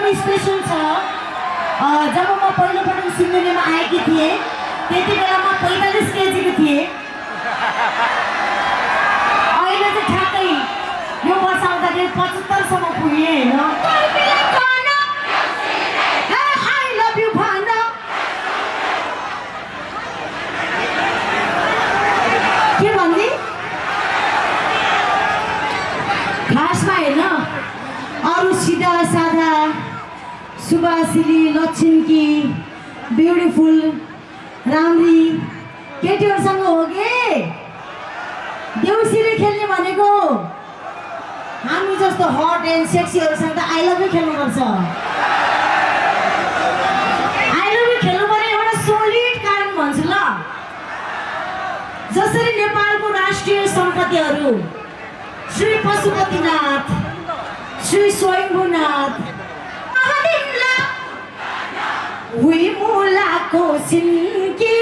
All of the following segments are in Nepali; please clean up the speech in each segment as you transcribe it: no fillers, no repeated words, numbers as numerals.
एकदमै स्पेसल छ। जब म पहिलोपटक सिन्धुलीमा आएकी थिएँ त्यति बेला म 45 केजीको थिएँ। अहिले चाहिँ ठ्याक्कै यो वर्ष आउँदाखेरि 75 सम्म पुगेँ होइन। आई लभ यु भन। के भन्ने खासमा होइन, अरू सिधा साधा सुभासिनी लक्ष्मीकी ब्युटिफुल राम्री केटीहरूसँग हो कि देउसीले खेल्ने भनेको हामी जस्तो हट एन्ड सेक्सीहरूसँग त आई लभ यु खेल्नुपर्छ। आई लभ यु खेल्नुपर्ने एउटा सोलिड कारण भन्छु ल। जसरी नेपालको राष्ट्रिय सम्पत्तिहरू श्री पशुपतिनाथ, श्री स्वयम्भूनाथ, हुई मुलाको सिन्की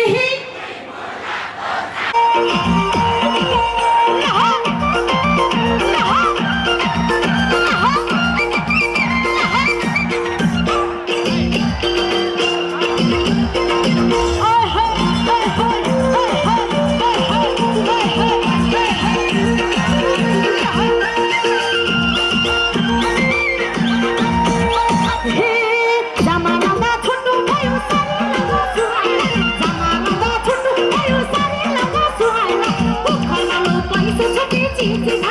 Thank you.